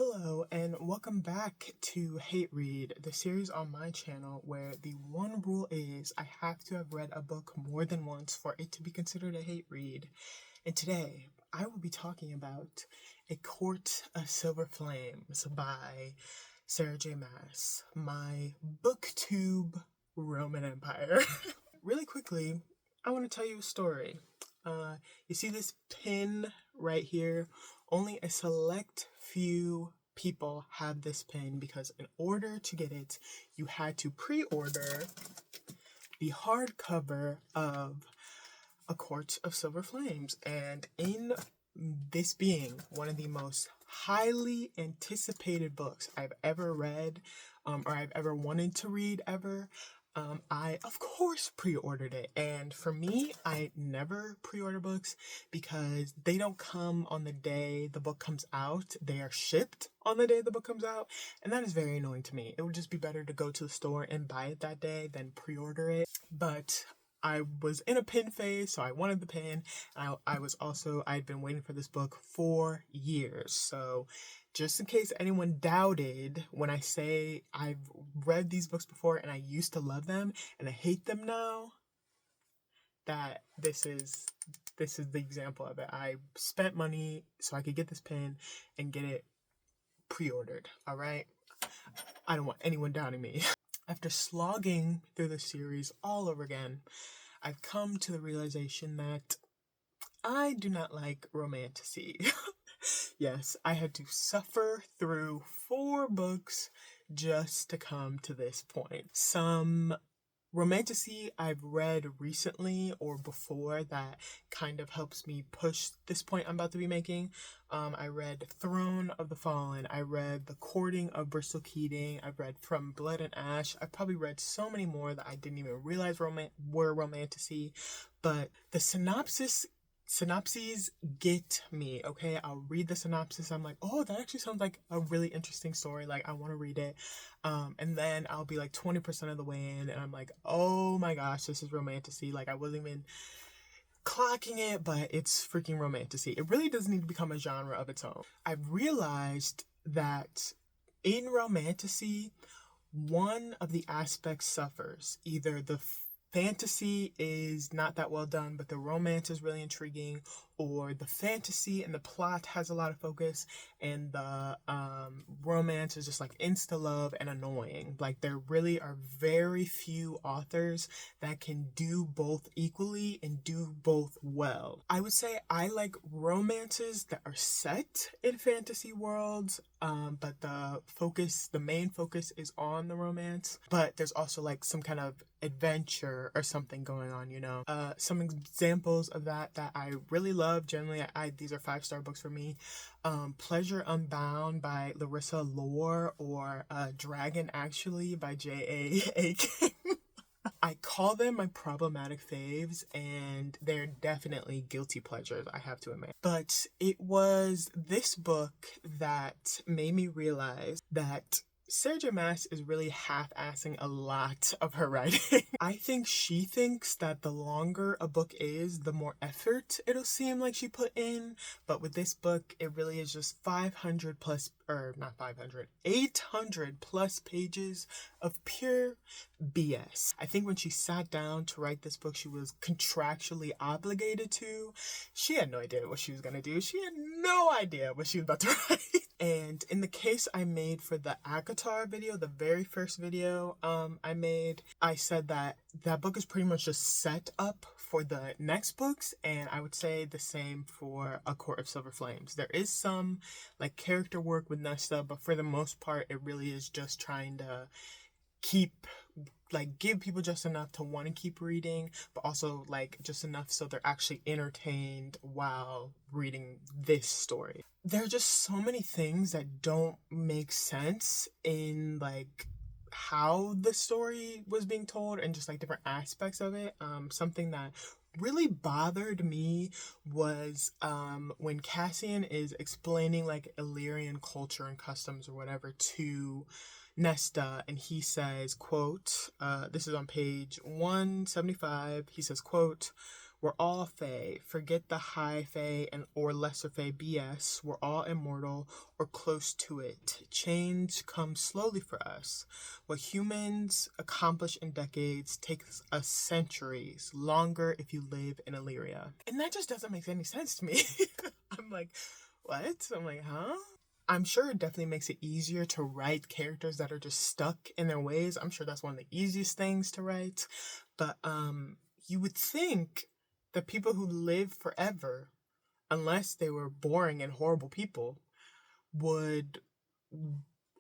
Hello and welcome back to Hate Read, the series on my channel where the one rule is I have to have read a book more than once for it to be considered a hate read. And today I will be talking about A Court of Silver Flames by Sarah J. Maas, my booktube Roman Empire. Really quickly, I want to tell you a story. You see this pin right here? Only a select few people have this pin because in order to get it, you had to pre-order the hardcover of A Court of Silver Flames. And in this being one of the most highly anticipated books I've ever read, or I've ever wanted to read ever, I, of course, pre-ordered it. And for me, I never pre-order books because they don't come on the day the book comes out. They are shipped on the day the book comes out. And that is very annoying to me. It would just be better to go to the store and buy it that day than pre-order it. But I was in a pin phase, so I wanted the pin. I'd been waiting for this book for years. So just in case anyone doubted, when I say I've read these books before and I used to love them and I hate them now, that this is the example of it. I spent money so I could get this pin and get it pre-ordered, all right? I don't want anyone doubting me. After slogging through the series all over again, I've come to the realization that I do not like romantasy. Yes, I had to suffer through 4 books just to come to this point. Some romantasy I've read recently or before that kind of helps me push this point I'm about to be making. I read Throne of the Fallen. I read The Courting of Bristol Keating. I've read From Blood and Ash. I've probably read so many more that I didn't even realize were romantasy. But the synopses get me, okay? I'll read the synopsis. I'm like, oh, that actually sounds like a really interesting story. Like, I want to read it. And then I'll be like 20% of the way in, and I'm like, oh my gosh, this is romantasy. Like, I wasn't even clocking it, but it's freaking romantasy. It really does need to become a genre of its own. I've realized that in romantasy, one of the aspects suffers. Either the fantasy is not that well done, but the romance is really intriguing, or the fantasy and the plot has a lot of focus, and the romance is just like insta love and annoying. Like, there really are very few authors that can do both equally and do both well. I would say I like romances that are set in fantasy worlds, but the main focus is on the romance, but there's also like some kind of adventure or something going on, you know. Some examples of that I really love. Generally, these are 5-star books for me. Pleasure Unbound by Larissa Lohr, or Dragon Actually by J.A. King. I call them my problematic faves, and they're definitely guilty pleasures, I have to admit. But it was this book that made me realize that Sarah J. Maas is really half-assing a lot of her writing. I think she thinks that the longer a book is, the more effort it'll seem like she put in. But with this book, it really is just 800 plus pages of pure BS. I think when she sat down to write this book, she was contractually obligated to. She had no idea what she was gonna do. She had no idea what she was about to write. And in the case I made for the Akatar video, the very first video I made, I said that book is pretty much just set up for the next books, and I would say the same for A Court of Silver Flames. There is some like character work with Nesta, but for the most part, it really is just trying to give people just enough to want to keep reading, but also like just enough so they're actually entertained while reading this story. There are just so many things that don't make sense in like how the story was being told and just like different aspects of it. Something that really bothered me was when Cassian is explaining like Illyrian culture and customs or whatever to Nesta, and he says, quote, this is on page 175, he says, quote, We're all Fae. Forget the high Fae and or lesser Fae BS. We're all immortal or close to it. Change comes slowly for us. What humans accomplish in decades takes us centuries, longer if you live in Illyria. And that just doesn't make any sense to me. I'm like, what? I'm like, huh? I'm sure it definitely makes it easier to write characters that are just stuck in their ways. I'm sure that's one of the easiest things to write. But you would think that people who live forever, unless they were boring and horrible people, would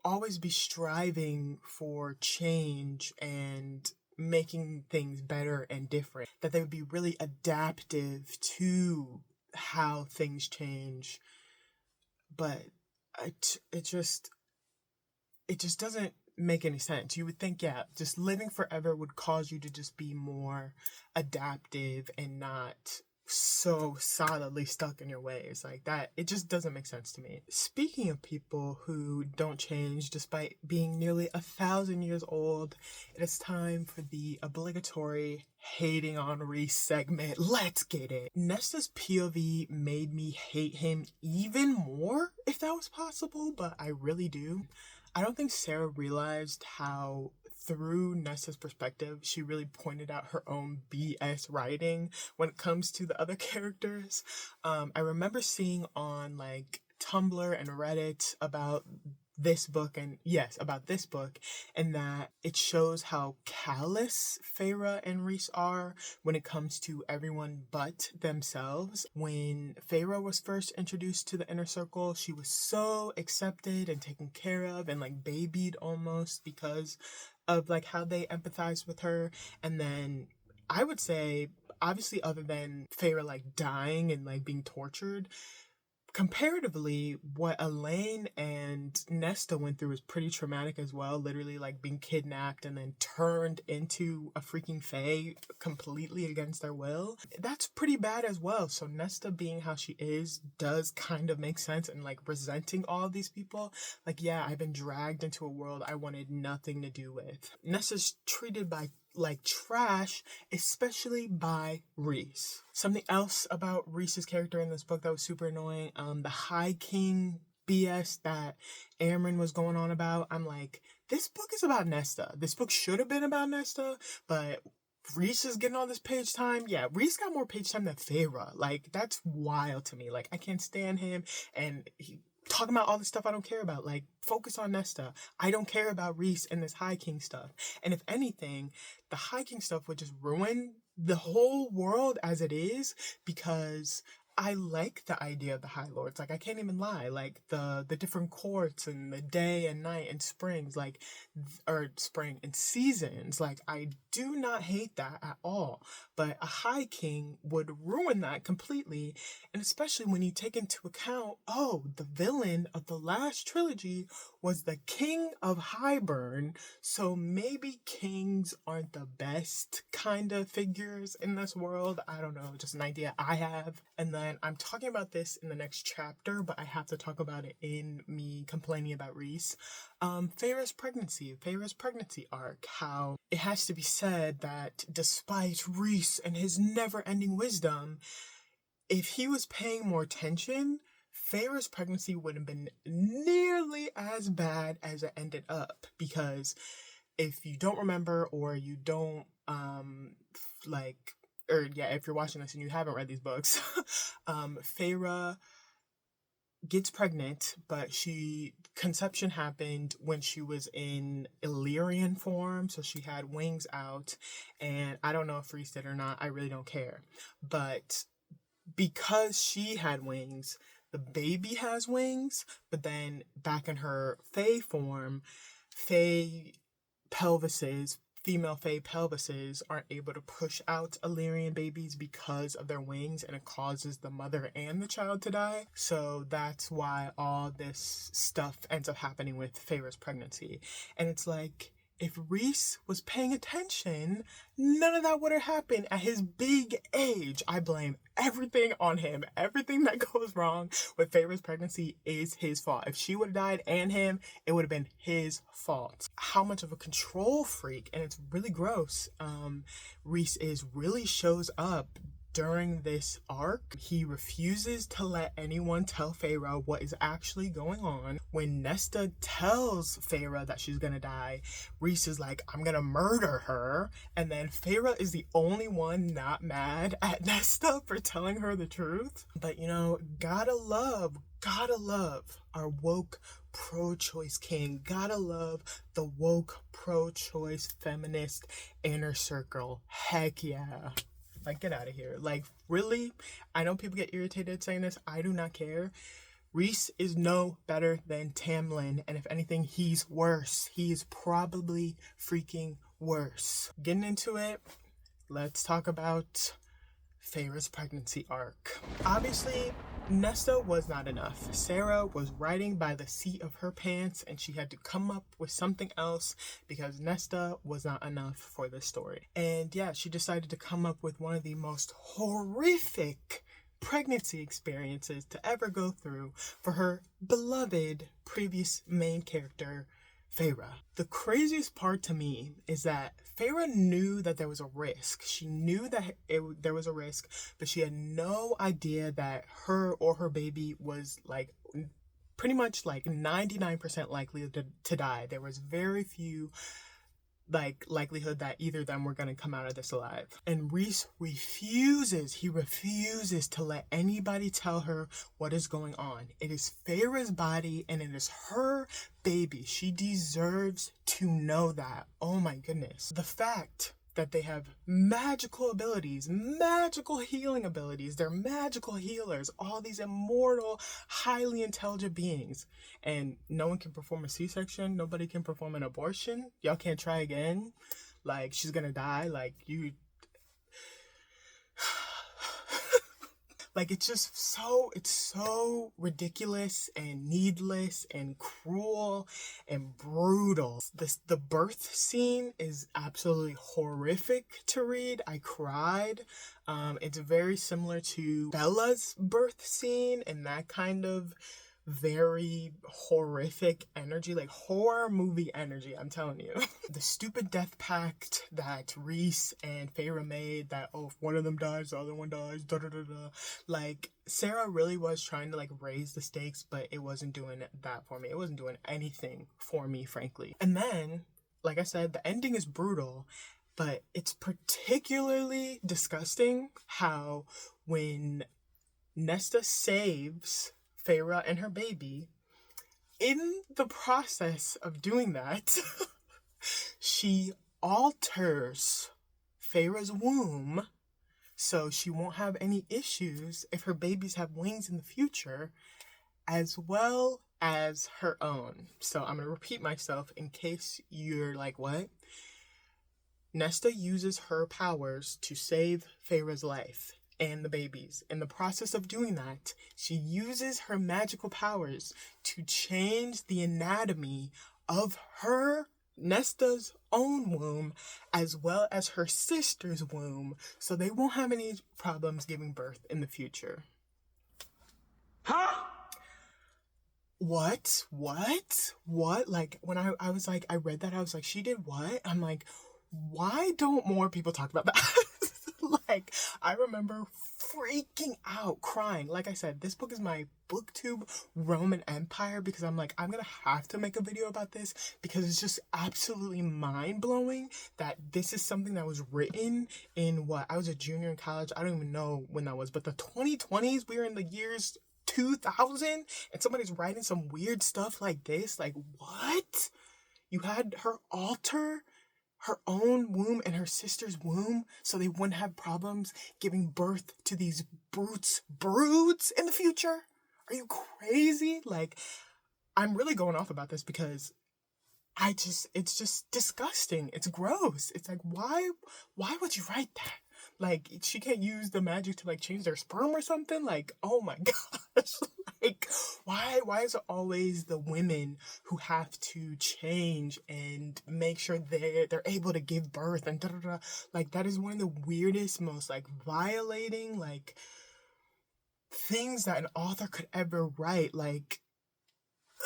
always be striving for change and making things better and different. That they would be really adaptive to how things change. But it just doesn't make any sense. You would think, yeah, just living forever would cause you to just be more adaptive and not so solidly stuck in your ways like that. It just doesn't make sense to me. Speaking of people who don't change despite being nearly 1,000 years old, it is time for the obligatory hating on Reese segment. Let's get it. Nesta's POV made me hate him even more, if that was possible, but I really do. I don't think Sarah realized how, through Nesta's perspective, she really pointed out her own BS writing when it comes to the other characters. I remember seeing on like Tumblr and Reddit about this book, and that it shows how callous Feyre and Reese are when it comes to everyone but themselves. When Feyre was first introduced to the inner circle, she was so accepted and taken care of and like babied almost because of like how they empathized with her. And then I would say, obviously, other than Feyre like dying and like being tortured, comparatively, what Elain and Nesta went through is pretty traumatic as well. Literally, like being kidnapped and then turned into a freaking fae completely against their will. That's pretty bad as well. So Nesta being how she is does kind of make sense, and like resenting all of these people. Like, yeah, I've been dragged into a world I wanted nothing to do with. Nesta's treated by like trash, especially by Reese. Something else about Reese's character in this book that was super annoying, the High King BS that Amren was going on about. I'm like, this book is about Nesta. This book should have been about Nesta, but Reese is getting all this page time. Yeah, Reese got more page time than Feyre. Like, that's wild to me. Like, I can't stand him, and he talking about all the stuff I don't care about. Like, focus on Nesta. I don't care about Reese and this High King stuff. And if anything, the High King stuff would just ruin the whole world as it is, because I like the idea of the High Lords. Like, I can't even lie. Like, the different courts and the day and night and springs, like, or spring and seasons. Like, I do not hate that at all. But a High King would ruin that completely. And especially when you take into account, oh, the villain of the last trilogy was the King of Highburn. So maybe kings aren't the best kind of figures in this world. I don't know, just an idea I have. And then I'm talking about this in the next chapter, but I have to talk about it in me complaining about Reese. Feyre's pregnancy arc, how it has to be said that despite Reese and his never-ending wisdom, if he was paying more attention, Feyre's pregnancy wouldn't have been nearly as bad as it ended up. Because if you don't remember, or you don't, if you're watching this and you haven't read these books, Feyre gets pregnant, but conception happened when she was in Illyrian form, so she had wings out, and I don't know if Reese did or not, I really don't care. But because she had wings, the baby has wings, but then back in her Fae form, female Fae pelvises aren't able to push out Illyrian babies because of their wings, and it causes the mother and the child to die. So that's why all this stuff ends up happening with Feyre's pregnancy. And it's like, if Reese was paying attention, none of that would have happened at his big age. I blame everything on him. Everything that goes wrong with Feyre's pregnancy is his fault. If she would have died and him, it would have been his fault. How much of a control freak, and it's really gross, Reese really shows up during this arc, he refuses to let anyone tell Feyre what is actually going on. When Nesta tells Feyre that she's gonna die, Reese is like, I'm gonna murder her. And then Feyre is the only one not mad at Nesta for telling her the truth. But you know, gotta love our woke pro-choice king. Gotta love the woke pro-choice feminist inner circle. Heck yeah. Like, get out of here. Like, really? I know people get irritated saying this. I do not care. Reese is no better than Tamlin, and if anything, he's worse. He is probably freaking worse. Getting into it, let's talk about Feyre's pregnancy arc. Obviously, Nesta was not enough. Sarah was riding by the seat of her pants, and she had to come up with something else because Nesta was not enough for this story. And yeah, she decided to come up with one of the most horrific pregnancy experiences to ever go through for her beloved previous main character, Feyre. The craziest part to me is that Feyre knew that there was a risk. She knew that there was a risk, but she had no idea that her or her baby was like pretty much like 99% likely to die. There was very few likelihood that either of them were going to come out of this alive. And Reese refuses to let anybody tell her what is going on. It is Feyre's body and it is her baby. She deserves to know that. Oh my goodness. The fact that they have magical abilities, magical healing abilities, they're magical healers, all these immortal, highly intelligent beings, and no one can perform a C-section, nobody can perform an abortion, y'all can't try again, like, she's gonna die, like, you... Like, it's so ridiculous and needless and cruel and brutal. The birth scene is absolutely horrific to read. I cried. It's very similar to Bella's birth scene and that kind of very horrific energy, like horror movie energy, I'm telling you. The stupid death pact that Reese and Feyre made, that, oh, if one of them dies, the other one dies, da-da-da-da. Like, Sarah really was trying to, like, raise the stakes, but it wasn't doing that for me. It wasn't doing anything for me, frankly. And then, like I said, the ending is brutal, but it's particularly disgusting how when Nesta saves Feyre and her baby, in the process of doing that, she alters Feyre's womb so she won't have any issues if her babies have wings in the future, as well as her own. So I'm going to repeat myself in case you're like, what? Nesta uses her powers to save Feyre's life and the babies. In the process of doing that, she uses her magical powers to change the anatomy of her, Nesta's own womb, as well as her sister's womb, so they won't have any problems giving birth in the future. Huh? What? Like, when I was like, I read that, I was like, she did what? I'm like, why don't more people talk about that? Like, I remember freaking out, crying. Like I said, this book is my booktube Roman Empire, because I'm like, I'm gonna have to make a video about this because it's just absolutely mind-blowing that this is something that was written in what? I was a junior in college. I don't even know when that was, but the 2020s, we were in the years 2000, and somebody's writing some weird stuff like this. Like, what? You had her alter her own womb and her sister's womb so they wouldn't have problems giving birth to these broods in the future? Are you crazy? Like, I'm really going off about this because it's just disgusting. It's gross. It's like, why would you write that? Like, she can't use the magic to, like, change their sperm or something? Like, oh my gosh. Like, why is it always the women who have to change and make sure they're able to give birth and da-da-da? Like, that is one of the weirdest, most, like, violating, like, things that an author could ever write. Like,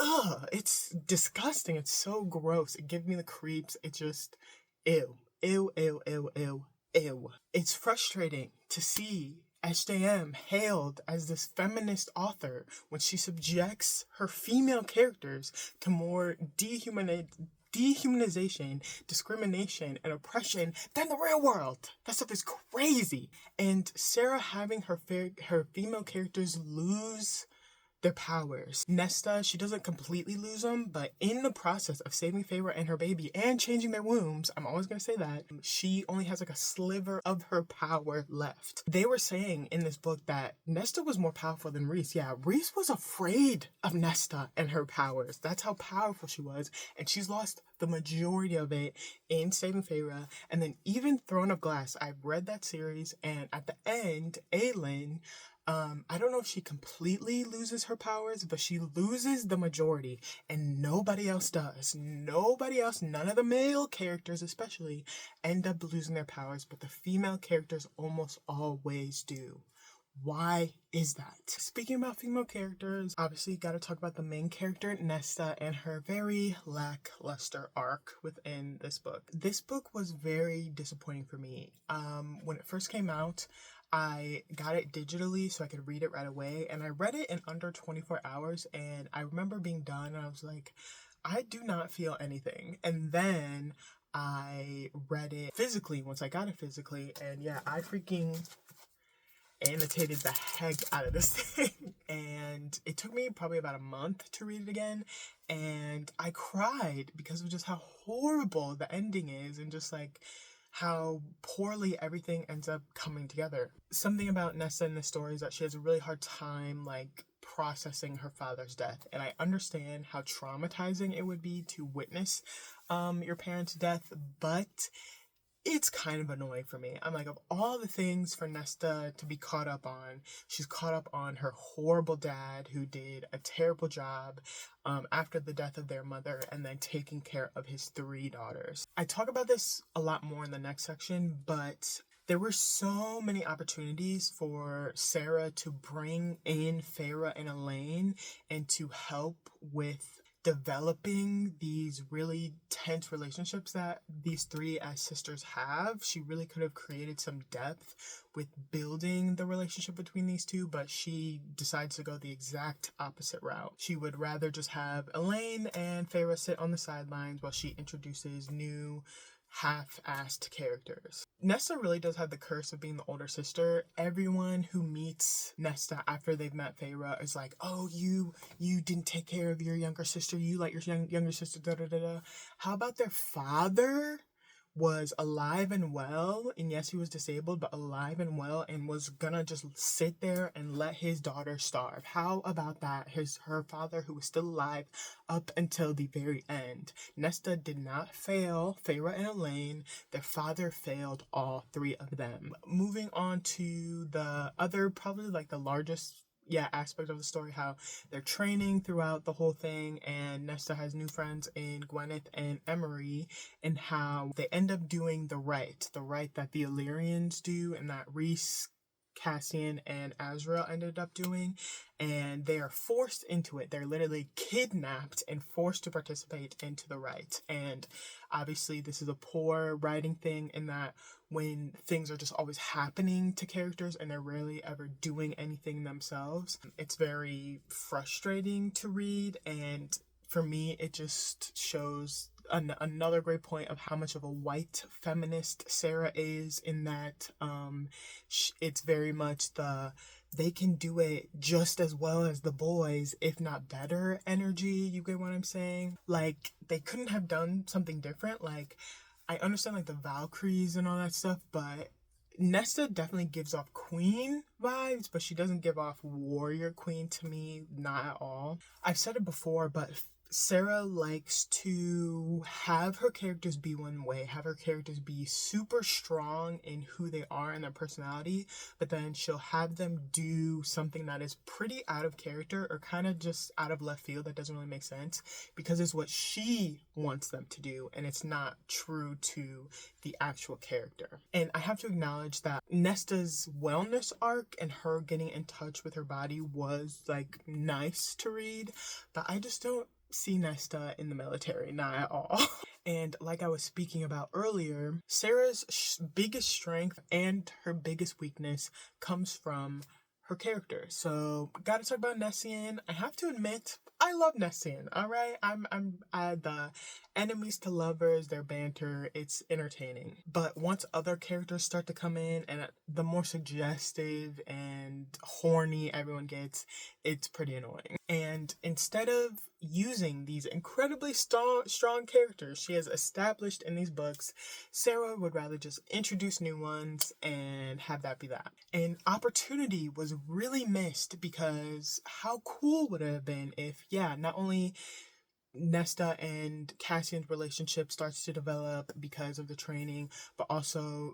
ugh, it's disgusting. It's so gross. It gives me the creeps. It just, ew. ew. It's frustrating to see SJM hailed as this feminist author when she subjects her female characters to more dehumanization, discrimination, and oppression than the real world. That stuff is crazy. And Sarah having her female characters lose their powers. Nesta, she doesn't completely lose them, but in the process of saving Feyre and her baby and changing their wombs, I'm always gonna say that, she only has like a sliver of her power left. They were saying in this book that Nesta was more powerful than Reese. Yeah, Reese was afraid of Nesta and her powers. That's how powerful she was, and she's lost the majority of it in Saving Feyre. And then even Throne of Glass, I've read that series, and at the end, Elain, I don't know if she completely loses her powers, but she loses the majority, and nobody else does. Nobody else, none of the male characters especially, end up losing their powers, but the female characters almost always do. Why is that? Speaking about female characters, obviously gotta talk about the main character, Nesta, and her very lackluster arc within this book. This book was very disappointing for me. When it first came out, I got it digitally so I could read it right away, and I read it in under 24 hours, and I remember being done, and I was like, I do not feel anything. And then I read it physically once I got it physically, and yeah, I freaking annotated the heck out of this thing. And it took me probably about a month to read it again, and I cried because of just how horrible the ending is, and just like how poorly everything ends up coming together. Something about Nesta in this story is that she has a really hard time like processing her father's death, and I understand how traumatizing it would be to witness your parents' death, but it's kind of annoying for me. I'm like, of all the things for Nesta to be caught up on, she's caught up on her horrible dad who did a terrible job after the death of their mother, and then taking care of his 3 daughters. I talk about this a lot more in the next section, but there were so many opportunities for Sarah to bring in Feyre and Elain and to help with developing these really tense relationships that these 3 as sisters have. She really could have created some depth with building the relationship between these 2, but she decides to go the exact opposite route. She would rather just have Elain and Feyre sit on the sidelines while she introduces new half-assed characters. Nesta really does have the curse of being the older sister. Everyone who meets Nesta after they've met Feyre is like, oh, you didn't take care of your younger sister, you let your younger sister da-da-da-da. How about their father was alive and well, and yes, he was disabled, but alive and well, and was gonna just sit there and let his daughter starve? How about that? Her father, who was still alive up until the very end. Nesta did not fail Feyre and Elain. Their father failed all 3 of them. Moving on to the other, probably like the largest aspect of the story, how they're training throughout the whole thing, and Nesta has new friends in Gwyneth and Emery, and how they end up doing the right that the Illyrians do, and that Reese, Cassian, and Azra ended up doing, and they are forced into it. They're literally kidnapped and forced to participate into the right. And obviously this is a poor writing thing in that when things are just always happening to characters and they're rarely ever doing anything themselves, it's very frustrating to read. And for me, it just shows another great point of how much of a white feminist Sarah is, in that it's very much they can do it just as well as the boys, if not better energy. You get what I'm saying? Like, they couldn't have done something different. Like, I understand like the Valkyries and all that stuff, but Nesta definitely gives off queen vibes, but she doesn't give off warrior queen to me, not at all. I've said it before, but Sarah likes to have her characters be one way, have her characters be super strong in who they are and their personality, but then she'll have them do something that is pretty out of character or kind of just out of left field that doesn't really make sense, because it's what she wants them to do and it's not true to the actual character. And I have to acknowledge that Nesta's wellness arc and her getting in touch with her body was like nice to read, but I just don't see Nesta in the military, not at all. And like I was speaking about earlier, Sarah's biggest strength and her biggest weakness comes from her character. So, gotta talk about Nessian. I have to admit, I love Nessian. All right, I'm the enemies to lovers, their banter, it's entertaining. But once other characters start to come in, and the more suggestive and horny everyone gets, it's pretty annoying. And instead of using these incredibly strong characters she has established in these books, Sarah would rather just introduce new ones and have that be that. An opportunity was really missed, because how cool would it have been if, yeah, not only Nesta and Cassian's relationship starts to develop because of the training, but also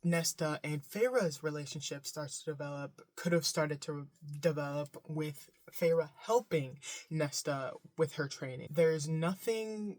Nesta and Feyre's relationship starts to develop, could have started to develop with Feyre helping Nesta with her training. There's nothing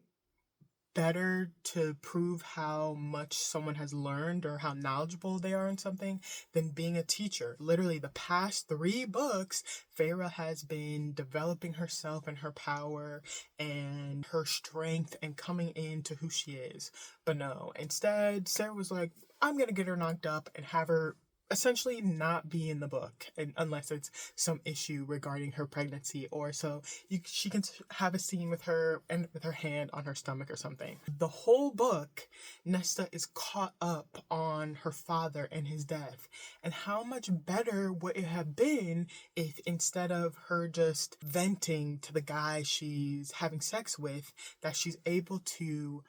better to prove how much someone has learned or how knowledgeable they are in something than being a teacher. Literally, the past 3 books, Feyre has been developing herself and her power and her strength and coming into who she is. But no, instead, Sarah was like, I'm gonna get her knocked up and have her essentially not be in the book, unless it's some issue regarding her pregnancy, or so she can have a scene with her and with her hand on her stomach or something. The whole book, Nesta is caught up on her father and his death, and how much better would it have been if, instead of her just venting to the guy she's having sex with, that she's able to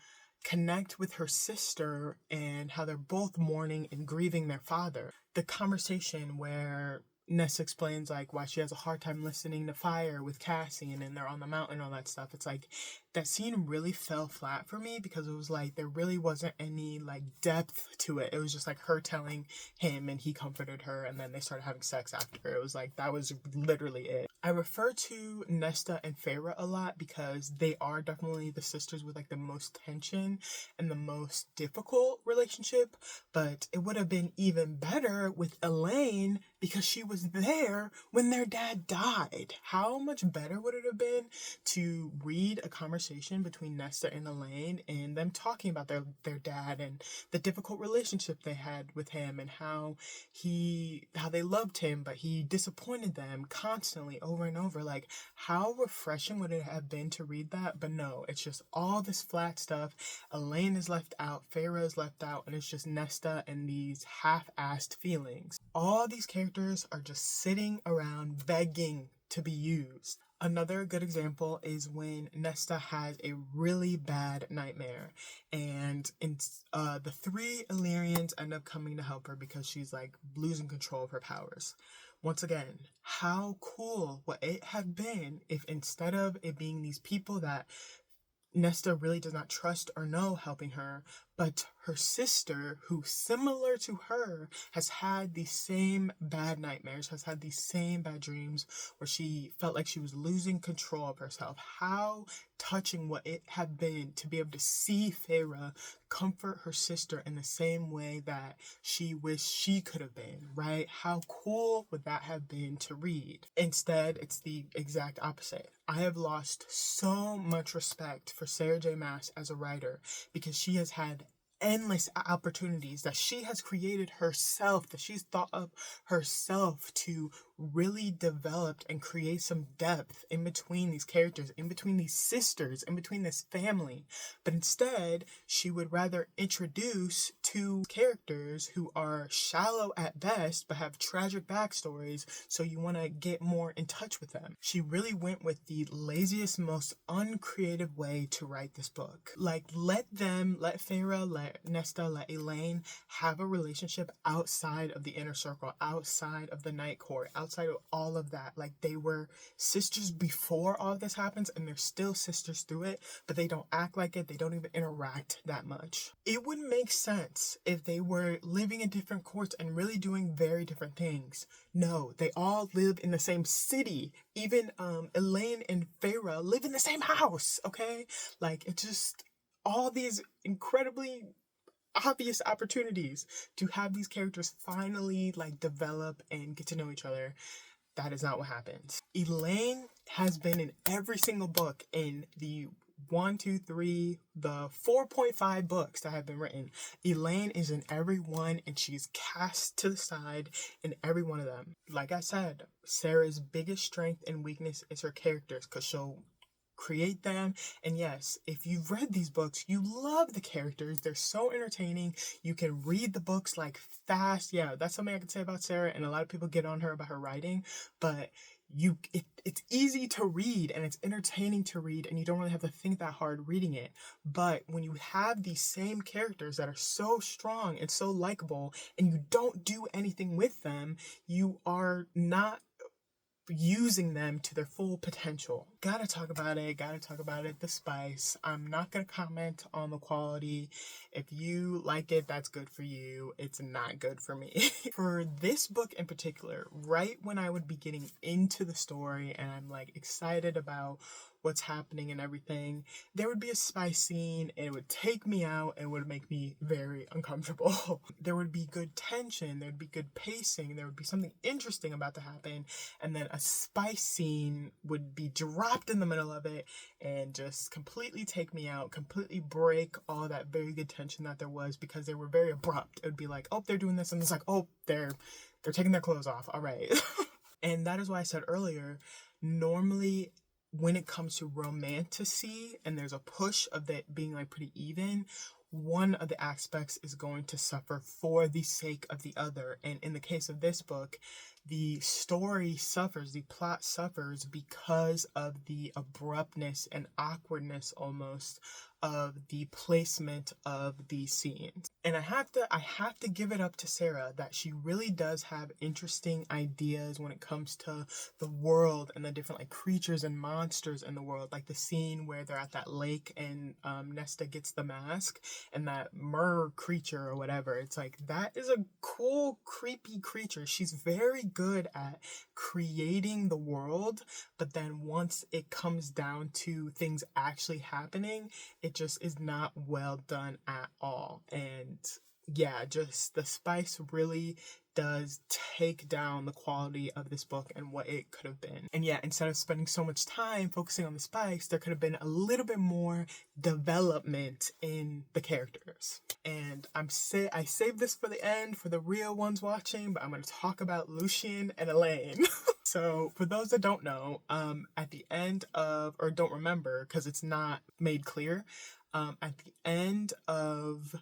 connect with her sister and how they're both mourning and grieving their father. The conversation where Nesta explains like why she has a hard time listening to Feyre with Cassian and they're on the mountain and all that stuff. It's like that scene really fell flat for me, because it was like there really wasn't any like depth to it. It was just like her telling him and he comforted her, and then they started having sex after. It was like that was literally it. I refer to Nesta and Feyre a lot because they are definitely the sisters with like the most tension and the most difficult relationship, but it would have been even better with Elain because she was there when their dad died. How much better would it have been to read a conversation between Nesta and Elain and them talking about their dad and the difficult relationship they had with him, and how they loved him but he disappointed them constantly over and over. Like, how refreshing would it have been to read that? But no, it's just all this flat stuff. Elain is left out, Feyre is left out, and it's just Nesta and these half-assed feelings. All these characters are just sitting around begging to be used. Another good example is when Nesta has a really bad nightmare, and the 3 Illyrians end up coming to help her because she's like losing control of her powers. Once again, how cool would it have been if, instead of it being these people that Nesta really does not trust or know helping her, but her sister, who, similar to her, has had these same bad nightmares, has had these same bad dreams where she felt like she was losing control of herself. How touching would it have been to be able to see Feyre comfort her sister in the same way that she wished she could have been, right? How cool would that have been to read? Instead, it's the exact opposite. I have lost so much respect for Sarah J. Maas as a writer because she has had endless opportunities that she has created herself, that she's thought of herself to really develop and create some depth in between these characters, in between these sisters, in between this family. But instead, she would rather introduce 2 characters who are shallow at best but have tragic backstories, so you want to get more in touch with them. She really went with the laziest, most uncreative way to write this book. Like, let Feyre, let Nesta, let Elain have a relationship outside of the inner circle, outside of the night court, outside of all of that. Like, they were sisters before all of this happens, and they're still sisters through it, but they don't act like it. They don't even interact that much. It would make sense if they were living in different courts and really doing very different things. No, they all live in the same city. Even Elain and Feyre live in the same house, okay? Like, it's just all these incredibly obvious opportunities to have these characters finally like develop and get to know each other. That is not what happens. Elain has been in every single book in the the 4.5 books that have been written, Elain is in every one, and she's cast to the side in every one of them. Like I said, Sarah's biggest strength and weakness is her characters, because she'll create them. And yes, if you've read these books, you love the characters. They're so entertaining. You can read the books like fast. Yeah, that's something I can say about Sarah, and a lot of people get on her about her writing, but it's easy to read and it's entertaining to read, and you don't really have to think that hard reading it. But when you have these same characters that are so strong and so likable, and you don't do anything with them, you are not using them to their full potential. Gotta talk about it. The spice. I'm not gonna comment on the quality. If you like it, that's good for you. It's not good for me. For this book in particular, right when I would be getting into the story and I'm like excited about what's happening and everything, there would be a spice scene, and it would take me out and would make me very uncomfortable. There would be good tension, there would be good pacing, there would be something interesting about to happen, and then a spice scene would be dropped in the middle of it and just completely take me out, completely break all that very good tension that there was, because they were very abrupt. It would be like, oh, they're doing this, and it's like, oh, they're taking their clothes off. All right. And that is why I said earlier, normally when it comes to romantasy and there's a push of that being like pretty even, one of the aspects is going to suffer for the sake of the other. And in the case of this book, the story suffers, the plot suffers because of the abruptness and awkwardness almost of the placement of these scenes. And I have to give it up to Sarah that she really does have interesting ideas when it comes to the world and the different like creatures and monsters in the world. Like the scene where they're at that lake and Nesta gets the mask, and that mer creature or whatever. It's like, that is a cool, creepy creature. She's very good at creating the world, but then once it comes down to things actually happening, it just is not well done at all. And yeah, just the spice really does take down the quality of this book and what it could have been. And yeah, instead of spending so much time focusing on the spice, there could have been a little bit more development in the characters. And I saved this for the end for the real ones watching, but I'm going to talk about Lucien and Elain. So for those that don't know, at the end of, or don't remember because it's not made clear, at the end of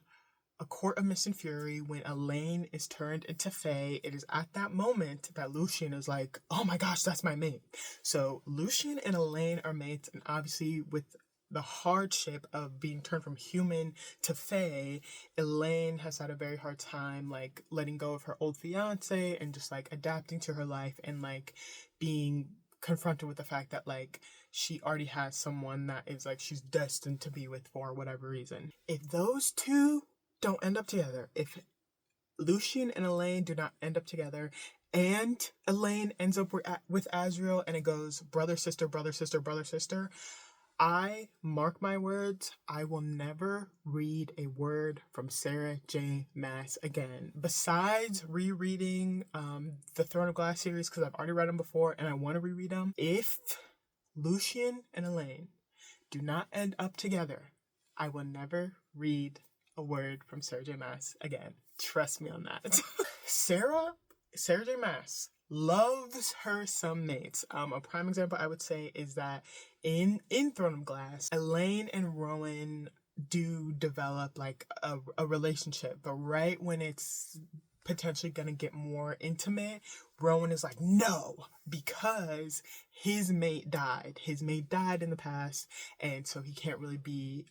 A Court of Mist and Fury, when Elain is turned into Faye, it is at that moment that Lucien is like, oh my gosh, that's my mate. So Lucien and Elain are mates, and obviously with the hardship of being turned from human to Faye, Elain has had a very hard time like letting go of her old fiance and just like adapting to her life and like being confronted with the fact that like she already has someone that is like she's destined to be with for whatever reason. If those two don't end up together, if Lucien and Elain do not end up together, and Elain ends up with Azriel and it goes brother, sister, brother, sister, brother, sister, I mark my words, I will never read a word from Sarah J. Maas again. Besides rereading the Throne of Glass series, because I've already read them before and I want to reread them, if Lucien and Elain do not end up together, I will never read a word from Sarah J. Maas again. Trust me on that. Sarah J. Maas loves her some mates. A prime example I would say is that in Throne of Glass, Elain and Rowan do develop like a relationship, but right when it's potentially gonna get more intimate, Rowan is like, no, because his mate died. His mate died in the past, and so he can't really be,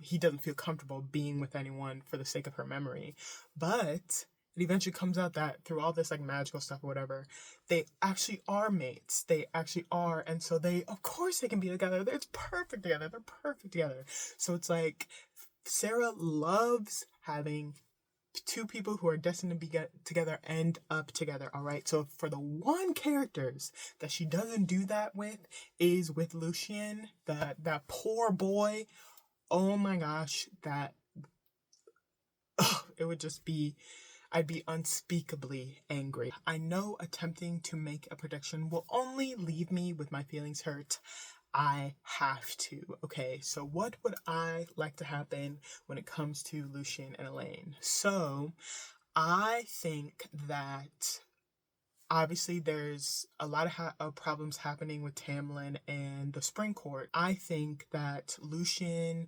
he doesn't feel comfortable being with anyone for the sake of her memory. But it eventually comes out that through all this like magical stuff or whatever, they actually are mates. They actually are, and so of course they can be together. They're perfect together. They're perfect together. So it's like Sarah loves having two people who are destined to be together end up together, all right? So for the one characters that she doesn't do that with is with Lucien, that poor boy. Oh my gosh, it would just be, I'd be unspeakably angry. I know attempting to make a prediction will only leave me with my feelings hurt. I have to. Okay, so what would I like to happen when it comes to Lucien and Elain? So I think that obviously there's a lot of problems happening with Tamlin and the Spring Court. I think that Lucien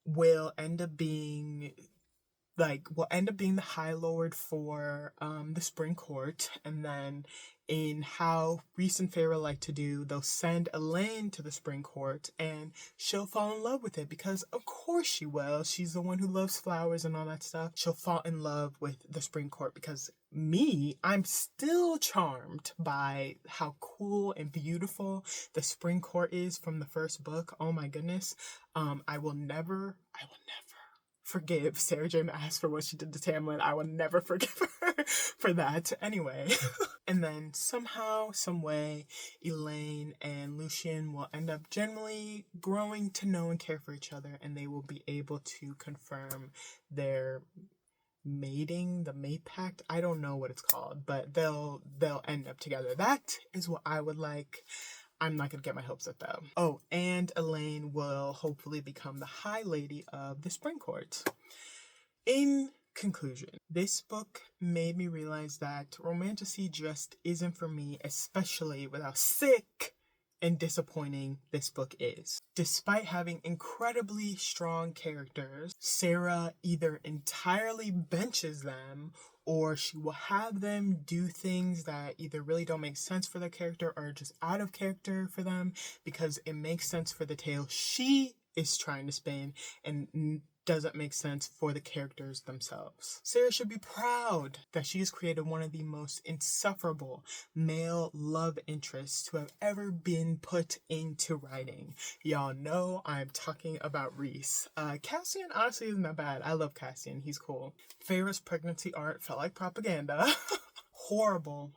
will end up being the High Lord for the Spring Court, and then in how Reese and Feyre like to do, they'll send Elain to the Spring Court and she'll fall in love with it because of course she will. She's the one who loves flowers and all that stuff. She'll fall in love with the Spring Court because I'm still charmed by how cool and beautiful the Spring Court is from the first book. Oh my goodness. I will never forgive Sarah J. Maas for what she did to Tamlin. I will never forgive her for that. Anyway. And then somehow, some way, Elain and Lucien will end up generally growing to know and care for each other, and they will be able to confirm their mating, the mate pact. I don't know what it's called, but they'll end up together. That is what I would like. I'm not going to get my hopes up though. Oh, and Elain will hopefully become the High Lady of the Spring Court. In conclusion, this book made me realize that romantasy just isn't for me, especially with how sick and disappointing this book is. Despite having incredibly strong characters, Sarah either entirely benches them or she will have them do things that either really don't make sense for their character or just out of character for them because it makes sense for the tale she is trying to spin and doesn't make sense for the characters themselves. Sarah should be proud that she has created one of the most insufferable male love interests to have ever been put into writing. Y'all know I'm talking about Reese. Cassian honestly isn't that bad. I love Cassian. He's cool. Feyre's pregnancy art felt like propaganda. Horrible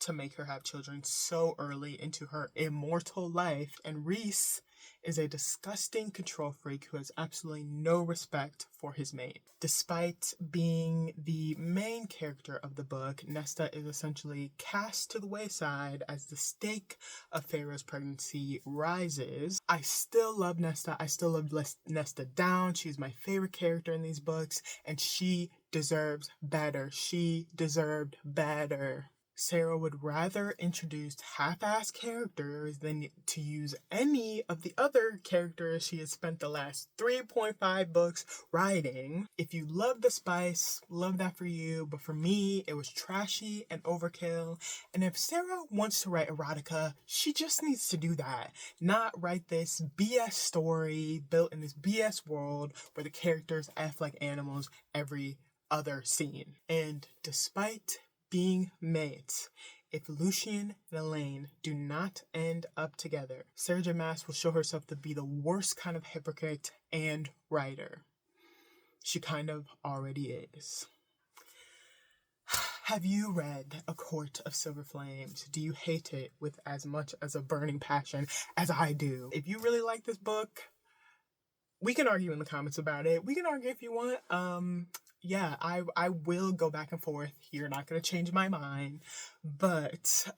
to make her have children so early into her immortal life. And Reese is a disgusting control freak who has absolutely no respect for his mate. Despite being the main character of the book, Nesta is essentially cast to the wayside as the stake of Feyre's pregnancy rises. I still love Nesta. I still love Nesta down. She's my favorite character in these books, and she deserves better. She deserved better. Sarah would rather introduce half-assed characters than to use any of the other characters she has spent the last 3.5 books writing. If you love the spice, love that for you, but for me, it was trashy and overkill. And if Sarah wants to write erotica, she just needs to do that. Not write this BS story built in this BS world where the characters act like animals every other scene. And despite being mates, if Lucien and Elain do not end up together, Sarah J. Maas will show herself to be the worst kind of hypocrite and writer. She kind of already is. Have you read A Court of Silver Flames? Do you hate it with as much as a burning passion as I do? If you really like this book, we can argue in the comments about it. We can argue if you want. Yeah, I will go back and forth. You're not going to change my mind. But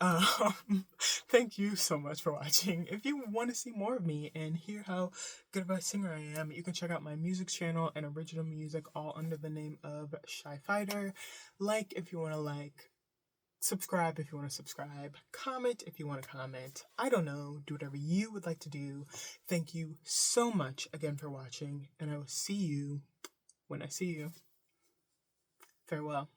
thank you so much for watching. If you want to see more of me and hear how good of a singer I am, you can check out my music channel and original music all under the name of Shy Fighter. Like if you want to like. Subscribe if you want to subscribe. Comment if you want to comment. I don't know. Do whatever you would like to do. Thank you so much again for watching, and I will see you when I see you. Farewell.